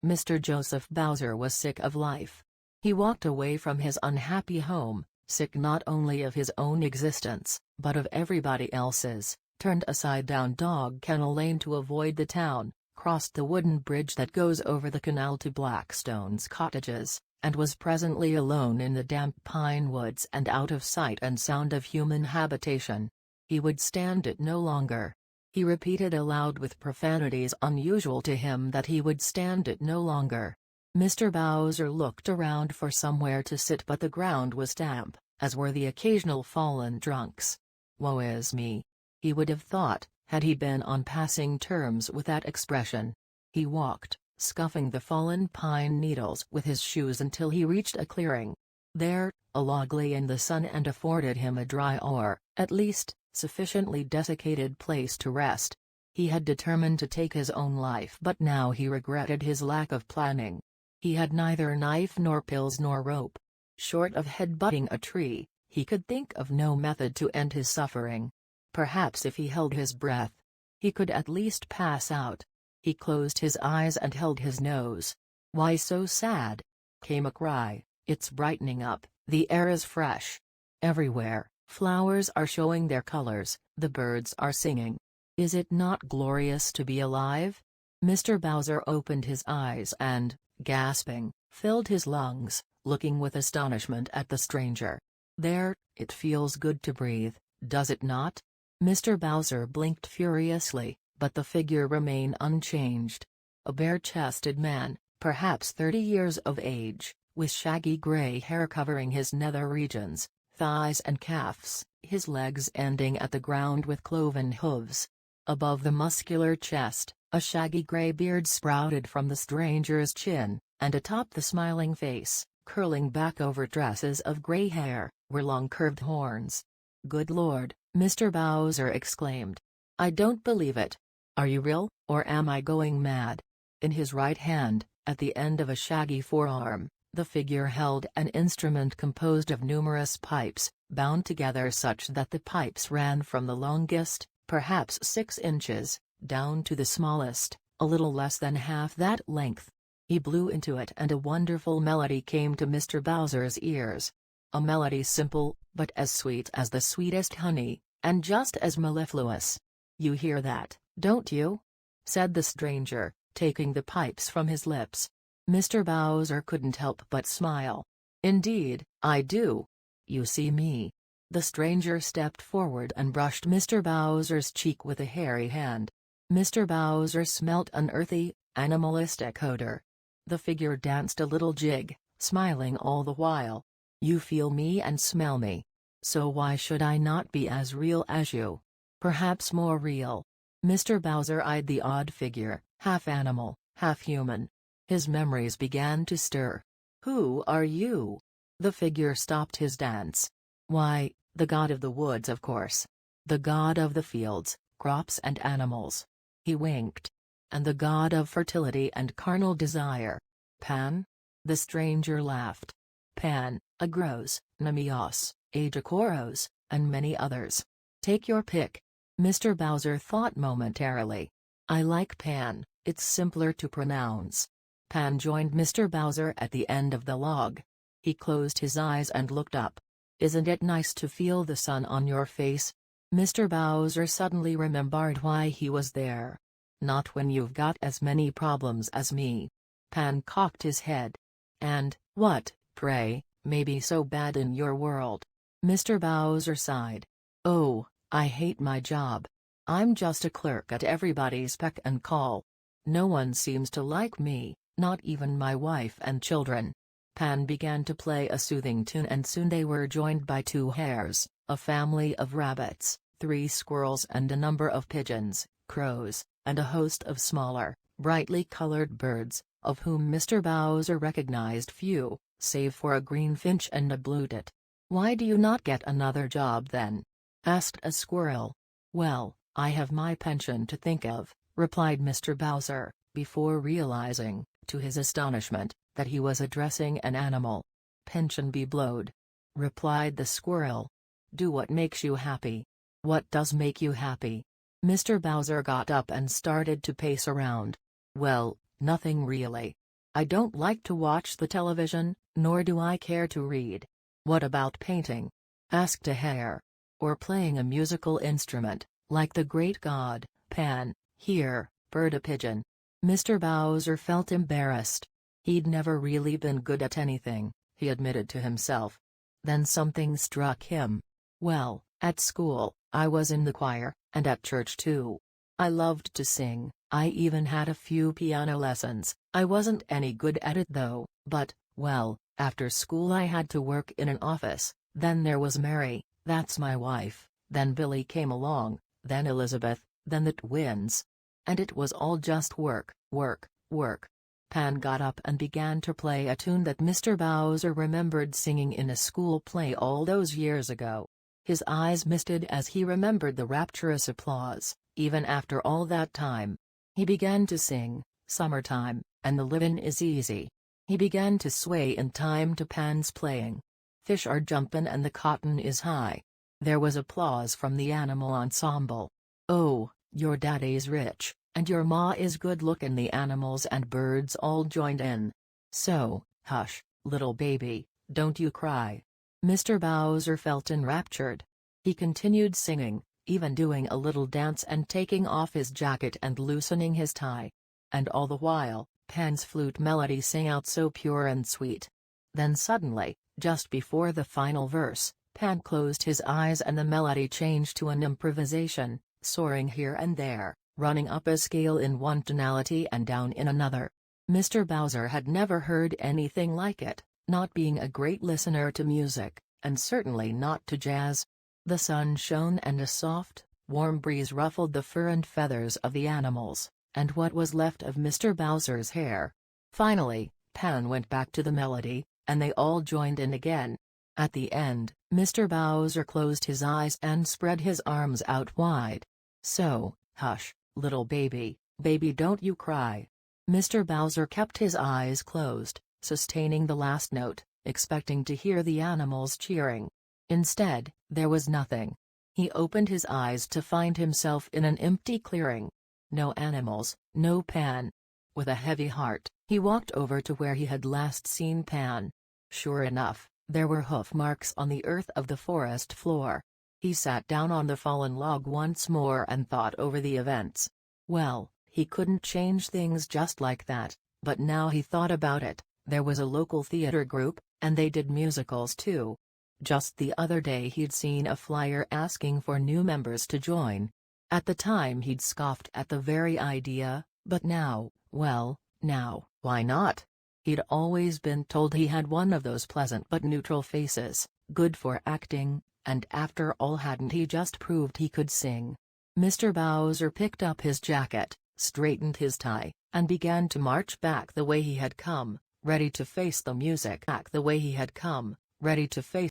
Mr. Joseph Bowser was sick of life. He walked away from his unhappy home, sick not only of his own existence, but of everybody else's, turned aside down Dog Kennel Lane to avoid the town, crossed the wooden bridge that goes over the canal to Blackstone's cottages, and was presently alone in the damp pine woods and out of sight and sound of human habitation. He would stand it no longer. He repeated aloud with profanities unusual to him that he would stand it no longer. Mr. Bowser looked around for somewhere to sit, but the ground was damp, as were the occasional fallen trunks. Woe is me, he would have thought, had he been on passing terms with that expression. He walked, scuffing the fallen pine needles with his shoes until he reached a clearing. There, a log lay in the sun and afforded him a dry or, at least, sufficiently desiccated place to rest. He had determined to take his own life, but now he regretted his lack of planning. He had neither knife nor pills nor rope. Short of head-butting a tree, he could think of no method to end his suffering. Perhaps if he held his breath, he could at least pass out. He closed his eyes and held his nose. "Why so sad?" came a cry. "It's brightening up, the air is fresh. Everywhere, flowers are showing their colors, the birds are singing. Is it not glorious to be alive?" Mr. Bowser opened his eyes and, gasping, filled his lungs, looking with astonishment at the stranger. "There, it feels good to breathe, does it not?" Mr. Bowser blinked furiously, but the figure remained unchanged. A bare-chested man, perhaps 30 years of age, with shaggy gray hair covering his nether regions, thighs and calves, his legs ending at the ground with cloven hooves. Above the muscular chest, a shaggy gray beard sprouted from the stranger's chin, and atop the smiling face, curling back over tresses of gray hair, were long curved horns. "Good Lord," Mr. Bowser exclaimed. "I don't believe it. Are you real, or am I going mad?" In his right hand, at the end of a shaggy forearm, the figure held an instrument composed of numerous pipes, bound together such that the pipes ran from the longest, perhaps 6 inches, down to the smallest, a little less than half that length. He blew into it and a wonderful melody came to Mr. Bowser's ears. A melody simple, but as sweet as the sweetest honey, and just as mellifluous. "You hear that, don't you?" said the stranger, taking the pipes from his lips. Mr. Bowser couldn't help but smile. "Indeed, I do. You see me." The stranger stepped forward and brushed Mr. Bowser's cheek with a hairy hand. Mr. Bowser smelt an earthy, animalistic odor. The figure danced a little jig, smiling all the while. "You feel me and smell me. So why should I not be as real as you? Perhaps more real." Mr. Bowser eyed the odd figure, half animal, half human. His memories began to stir. "Who are you?" The figure stopped his dance. "Why, the god of the woods, of course. The god of the fields, crops and animals." He winked. "And the god of fertility and carnal desire. Pan?" The stranger laughed. "Pan, Agros, Nemios, Ajakoros, and many others. Take your pick." Mr. Bowser thought momentarily. "I like Pan, it's simpler to pronounce." Pan joined Mr. Bowser at the end of the log. He closed his eyes and looked up. "Isn't it nice to feel the sun on your face?" Mr. Bowser suddenly remembered why he was there. "Not when you've got as many problems as me." Pan cocked his head. "And, what, pray, may be so bad in your world?" Mr. Bowser sighed. "Oh, I hate my job. I'm just a clerk at everybody's beck and call. No one seems to like me, not even my wife and children." Pan began to play a soothing tune and soon they were joined by 2 hares, a family of rabbits, 3 squirrels and a number of pigeons, crows, and a host of smaller, brightly colored birds, of whom Mr. Bowser recognized few, save for a greenfinch and a bluetit. "Why do you not get another job then?" asked a squirrel. "Well, I have my pension to think of," replied Mr. Bowser, before realizing, to his astonishment, that he was addressing an animal. "Pension be blowed," replied the squirrel. "Do what makes you happy." "What does make you happy?" Mr. Bowser got up and started to pace around. "Well, nothing really. I don't like to watch the television, nor do I care to read. What about painting? Asked a hare. Or playing a musical instrument, like the great god, Pan, here, purred a pigeon. Mr. Bowser felt embarrassed. He'd never really been good at anything, he admitted to himself. Then something struck him. Well, at school, I was in the choir, and at church too. I loved to sing, I even had a few piano lessons. I wasn't any good at it though, but, well, after school I had to work in an office. Then there was Mary, that's my wife, then Billy came along, then Elizabeth, then the twins. And it was all just work, work, work. Pan got up and began to play a tune that Mr. Bowser remembered singing in a school play all those years ago. His eyes misted as he remembered the rapturous applause, even after all that time. He began to sing, "Summertime, and the livin' is easy." He began to sway in time to Pan's playing. "Fish are jumpin' and the cotton is high." There was applause from the animal ensemble. "Oh, your daddy's rich, and your ma is good-lookin'." The animals and birds all joined in. "So, hush, little baby, don't you cry." Mr. Bowser felt enraptured. He continued singing, even doing a little dance and taking off his jacket and loosening his tie. And all the while, Pan's flute melody sang out so pure and sweet. Then suddenly, just before the final verse, Pan closed his eyes and the melody changed to an improvisation, soaring here and there, running up a scale in one tonality and down in another. Mr. Bowser had never heard anything like it, not being a great listener to music, and certainly not to jazz. The sun shone and a soft, warm breeze ruffled the fur and feathers of the animals, and what was left of Mr. Bowser's hair. Finally, Pan went back to the melody, and they all joined in again. At the end, Mr. Bowser closed his eyes and spread his arms out wide. "So, hush, little baby, baby don't you cry." Mr. Bowser kept his eyes closed, sustaining the last note, expecting to hear the animals cheering. Instead, there was nothing. He opened his eyes to find himself in an empty clearing. No animals, no Pan. With a heavy heart, he walked over to where he had last seen Pan. Sure enough, there were hoof marks on the earth of the forest floor. He sat down on the fallen log once more and thought over the events. Well, he couldn't change things just like that, but now he thought about it, there was a local theater group, and they did musicals too. Just the other day he'd seen a flyer asking for new members to join. At the time he'd scoffed at the very idea, but now, well, now, why not? He'd always been told he had one of those pleasant but neutral faces, good for acting, and after all hadn't he just proved he could sing? Mr. Bowser picked up his jacket, straightened his tie, and began to march back the way he had come, ready to face the music. Back the way he had come, ready to face